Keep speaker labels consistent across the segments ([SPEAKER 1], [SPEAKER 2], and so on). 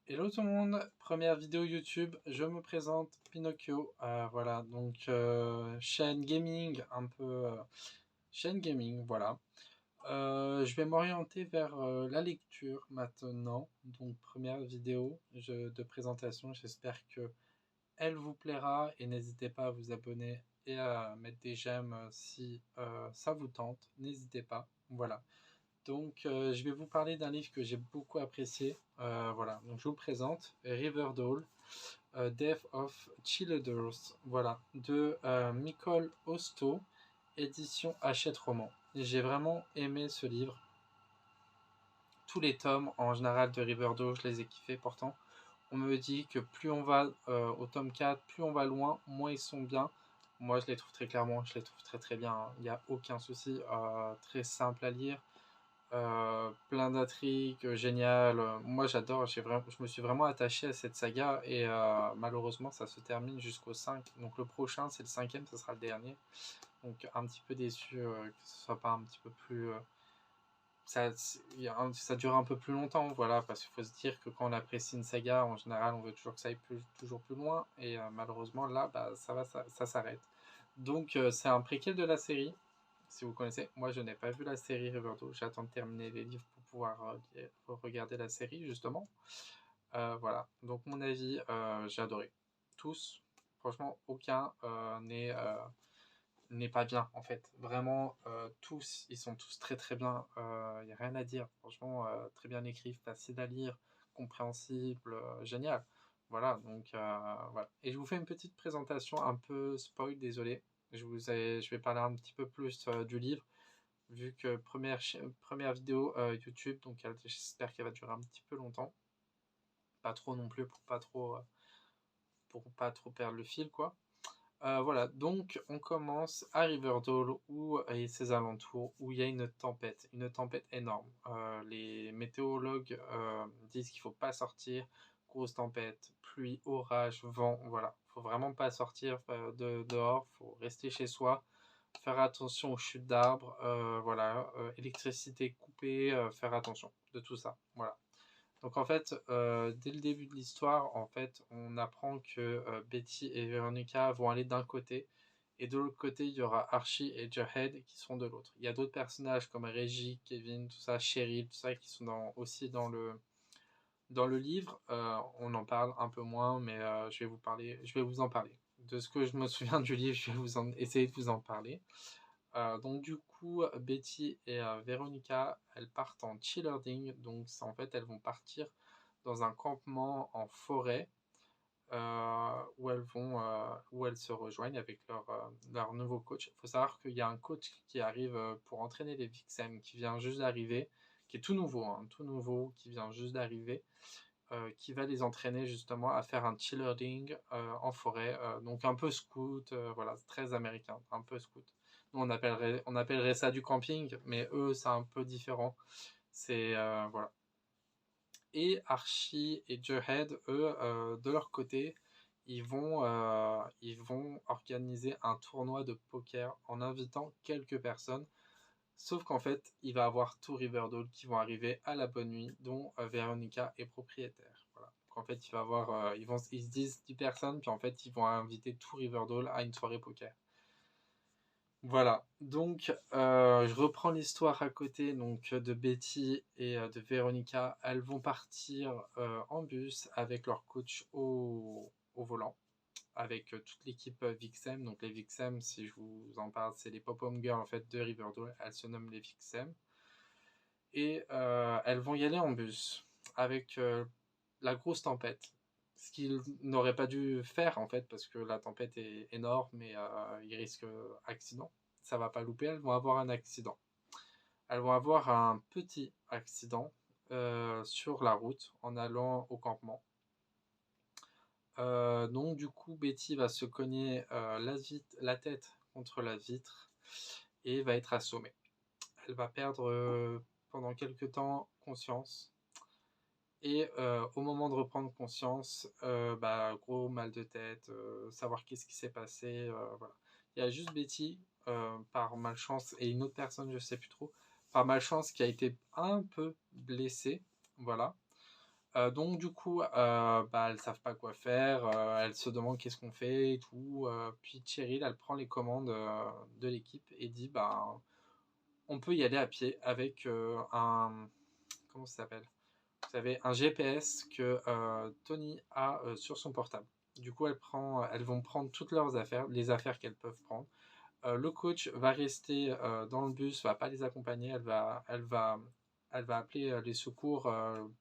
[SPEAKER 1] Hello tout le monde, première vidéo YouTube, je me présente Pinocchio, voilà, donc chaîne gaming, un peu chaîne gaming, voilà. Je vais m'orienter vers la lecture maintenant, donc première vidéo de présentation, j'espère que elle vous plaira et n'hésitez pas à vous abonner et à mettre des j'aime si ça vous tente, n'hésitez pas, voilà. Donc, je vais vous parler d'un livre que j'ai beaucoup apprécié. Voilà, donc je vous présente Riverdale, Death of Childers, voilà, de Nicole Hosto, édition Hachette Roman. J'ai vraiment aimé ce livre. Tous les tomes en général de Riverdale, je les ai kiffés. Pourtant, on me dit que plus on va au tome 4, plus on va loin, moins ils sont bien. Moi, je les trouve très clairement, je les trouve très très bien, hein. Il n'y a aucun souci, très simple à lire. Plein d'intrigues, génial. Moi j'adore, je me suis vraiment attaché à cette saga et malheureusement ça se termine jusqu'au 5. Donc le prochain c'est le cinquième, ce sera le dernier. Donc un petit peu déçu que ce soit pas un petit peu plus... ça dure un peu plus longtemps, voilà, parce qu'il faut se dire que quand on apprécie une saga, en général on veut toujours que ça aille toujours plus loin et malheureusement là bah, ça s'arrête. Donc c'est un préquel de la série, si vous connaissez. Moi, je n'ai pas vu la série Riverdale. J'attends de terminer les livres pour pouvoir regarder la série, justement. Voilà. Donc, mon avis, j'ai adoré. Tous. Franchement, aucun n'est pas bien, en fait. Vraiment, tous, ils sont tous très très bien. Il n'y a rien à dire. Franchement, très bien écrit, facile à lire, compréhensible, génial. Voilà, donc voilà. Et je vous fais une petite présentation un peu spoil, désolé. Je vais parler un petit peu plus du livre, vu que première vidéo YouTube, donc j'espère qu'elle va durer un petit peu longtemps. Pas trop non plus pour pas trop perdre le fil, quoi. Voilà, donc on commence à Riverdale et ses alentours où il y a une tempête énorme. Les météorologues disent qu'il faut pas sortir, grosse tempête, pluie, orage, vent, voilà. Faut vraiment pas sortir dehors, faut rester chez soi, faire attention aux chutes d'arbres, voilà, électricité coupée, faire attention de tout ça, voilà. Donc en fait, dès le début de l'histoire, en fait, on apprend que Betty et Veronica vont aller d'un côté, et de l'autre côté, il y aura Archie et Jughead qui seront de l'autre. Il y a d'autres personnages comme Reggie, Kevin, tout ça, Cheryl, tout ça, qui sont aussi dans le livre. On en parle un peu moins, mais je vais vous en parler. De ce que je me souviens du livre, je vais essayer de vous en parler. Donc du coup, Betty et Veronica, elles partent en cheerleading. Donc en fait, elles vont partir dans un campement en forêt où elles se rejoignent avec leur nouveau coach. Il faut savoir qu'il y a un coach qui arrive pour entraîner les Vixen, qui vient juste d'arriver, qui est tout nouveau, hein, tout nouveau, qui vient juste d'arriver, qui va les entraîner justement à faire un cheerleading en forêt, donc un peu scout, voilà, c'est très américain, un peu scout. Nous on appellerait ça du camping, mais eux c'est un peu différent. C'est voilà. Et Archie et Jughead, eux, de leur côté, ils vont organiser un tournoi de poker en invitant quelques personnes. Sauf qu'en fait, il va y avoir tout Riverdale qui vont arriver à la bonne nuit, dont Veronica est propriétaire. Voilà. Donc en fait, il va avoir, ils se disent 10 personnes, puis en fait, ils vont inviter tout Riverdale à une soirée poker. Voilà. Donc, je reprends l'histoire à côté donc de Betty et de Veronica. Elles vont partir en bus avec leur coach au volant, avec toute l'équipe Vixem. Donc les Vixem, si je vous en parle, c'est les pop-home girls en fait de Riverdale. Elles se nomment les Vixem. Et elles vont y aller en bus avec la grosse tempête. Ce qu'ils n'auraient pas dû faire en fait, parce que la tempête est énorme et ils risquent accident. Ça va pas louper, elles vont avoir un accident. Elles vont avoir un petit accident sur la route en allant au campement. Donc du coup, Betty va se cogner la tête contre la vitre et va être assommée. Elle va perdre pendant quelques temps conscience. Et au moment de reprendre conscience, bah, gros mal de tête, savoir qu'est-ce qui s'est passé, voilà. Il y a juste Betty, par malchance, et une autre personne, je sais plus trop, par malchance, qui a été un peu blessée, voilà. Donc du coup, bah, elles savent pas quoi faire, elles se demandent qu'est-ce qu'on fait et tout. Puis Cheryl, elle prend les commandes de l'équipe et dit, bah, on peut y aller à pied avec un... Comment ça s'appelle? Vous savez, un GPS que Tony a sur son portable. Du coup, elles vont prendre toutes leurs affaires, les affaires qu'elles peuvent prendre. Le coach va rester dans le bus, va pas les accompagner, elle va appeler les secours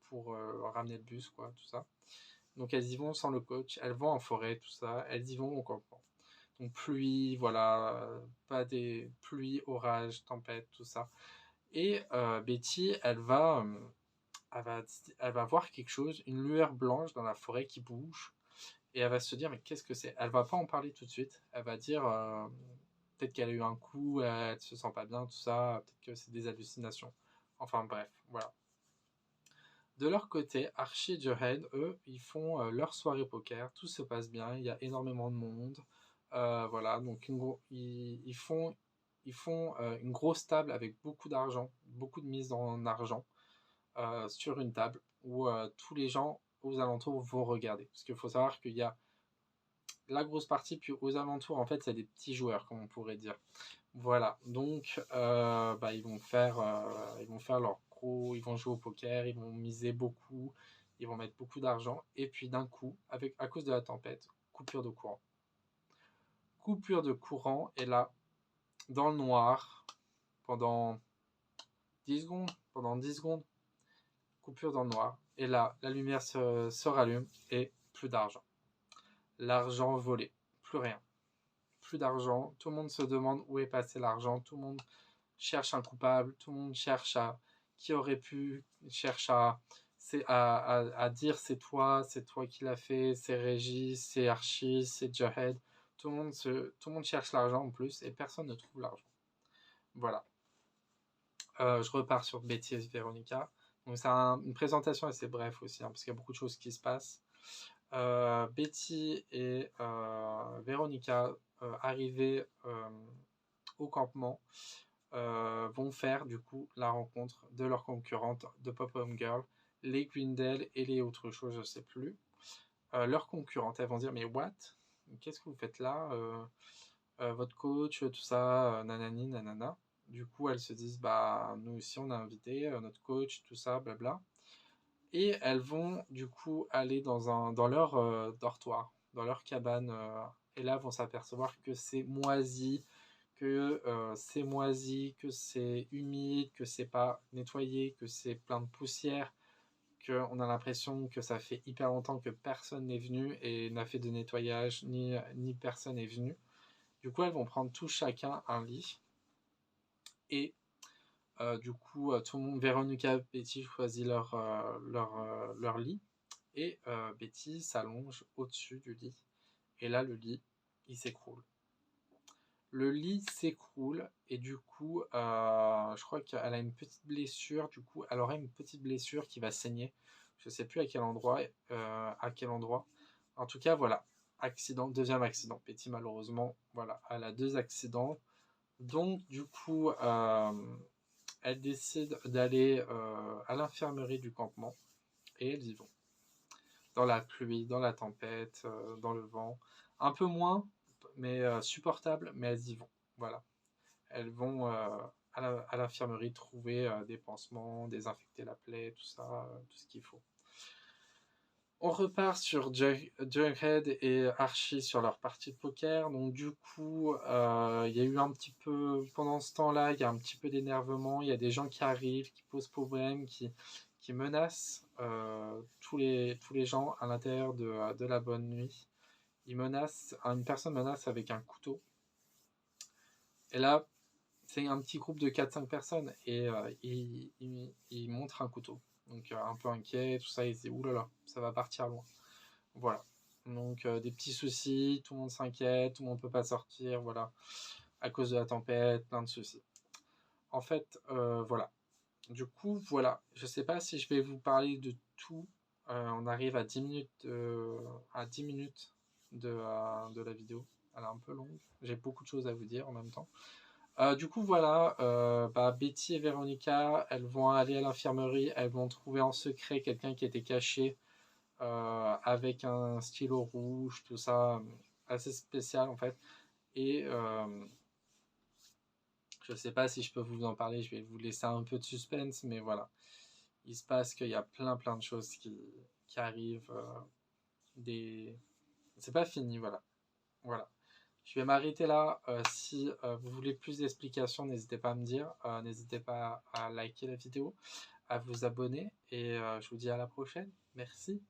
[SPEAKER 1] pour ramener le bus, quoi, tout ça. Donc elles y vont sans le coach, elles vont en forêt, tout ça, elles y vont au campement. Donc pluie, voilà, pas des pluies, orages, tempêtes, tout ça. Et Betty, elle va, elle va voir quelque chose, une lueur blanche dans la forêt qui bouge, et elle va se dire, mais qu'est-ce que c'est? Elle va pas en parler tout de suite, elle va dire, peut-être qu'elle a eu un coup, elle se sent pas bien, tout ça, peut-être que c'est des hallucinations. Enfin bref, voilà. De leur côté, Archie et Jughead, eux, ils font leur soirée poker, tout se passe bien, il y a énormément de monde. Voilà, donc ils font une grosse table avec beaucoup d'argent, beaucoup de mise en argent sur une table où tous les gens aux alentours vont regarder. Parce qu'il faut savoir qu'il y a la grosse partie, puis aux alentours, en fait, c'est des petits joueurs, comme on pourrait dire. Voilà, donc bah, ils vont faire leur gros, ils vont jouer au poker, ils vont miser beaucoup, ils vont mettre beaucoup d'argent, et puis d'un coup, à cause de la tempête, coupure de courant. Coupure de courant, et là, dans le noir, pendant 10 secondes, coupure dans le noir, et là, la lumière se rallume, et plus d'argent. L'argent volé, plus rien. Plus d'argent, tout le monde se demande où est passé l'argent, tout le monde cherche un coupable, tout le monde cherche à qui aurait pu, cherche à dire c'est toi qui l'as fait, c'est Régis, c'est Archie, c'est Jughead. Tout le monde cherche l'argent en plus et personne ne trouve l'argent. Voilà. Je repars sur Betty et Véronica. Donc c'est une présentation assez bref aussi, hein, parce qu'il y a beaucoup de choses qui se passent. Betty et Véronica arrivées au campement vont faire du coup la rencontre de leurs concurrentes de Pop-Home Girl, les Grindel et les autres choses, je sais plus. Leurs concurrentes, elles vont dire mais what? Qu'est-ce que vous faites là? Votre coach, tout ça, nanani, nanana. Du coup, elles se disent bah nous aussi on a invité notre coach, tout ça, blabla. Et elles vont du coup aller dans leur dortoir, dans leur cabane, et là vont s'apercevoir que c'est moisi, que c'est humide, que c'est pas nettoyé, que c'est plein de poussière, qu'on a l'impression que ça fait hyper longtemps que personne n'est venu et n'a fait de nettoyage, ni personne n'est venu. Du coup, elles vont prendre tout chacun un lit. Et du coup, tout le monde, Véronica et Betty choisissent leur lit. Et Betty s'allonge au-dessus du lit. Et là, le lit, il s'écroule. Le lit s'écroule et du coup, je crois qu'elle a une petite blessure. Du coup, elle aurait une petite blessure qui va saigner. Je sais plus à quel endroit. En tout cas, voilà. Accident, deuxième accident. Betty, malheureusement, voilà, elle a 2 accidents. Donc, du coup, elle décide d'aller à l'infirmerie du campement et elles y vont. Dans la pluie, dans la tempête, dans le vent. Un peu moins, mais supportable, mais elles y vont. Voilà. Elles vont à l'infirmerie trouver des pansements, désinfecter la plaie, tout ça, tout ce qu'il faut. On repart sur Jughead et Archie sur leur partie de poker. Donc du coup, il y a eu un petit peu, pendant ce temps-là, il y a un petit peu d'énervement. Il y a des gens qui arrivent, qui posent problème, qui menacent tous les gens à l'intérieur de la bonne nuit. Une personne menace avec un couteau. Et là, c'est un petit groupe de 4-5 personnes et il montre un couteau. Donc un peu inquiet, tout ça, il se dit oulala, ça va partir loin. Voilà. Donc des petits soucis, tout le monde s'inquiète, tout le monde peut pas sortir, voilà. À cause de la tempête, plein de soucis. En fait, voilà. Du coup, voilà. Je sais pas si je vais vous parler de tout. On arrive à 10 minutes, de la vidéo. Elle est un peu longue. J'ai beaucoup de choses à vous dire en même temps. Du coup, voilà, bah, Betty et Véronica, elles vont aller à l'infirmerie, elles vont trouver en secret quelqu'un qui était caché avec un stylo rouge, tout ça, assez spécial en fait. Et je sais pas si je peux vous en parler, je vais vous laisser un peu de suspense, mais voilà. Il se passe qu'il y a plein de choses qui arrivent. Des... C'est pas fini, voilà. Voilà. Je vais m'arrêter là. Si vous voulez plus d'explications, n'hésitez pas à me dire. N'hésitez pas à liker la vidéo, à vous abonner. Et je vous dis à la prochaine. Merci.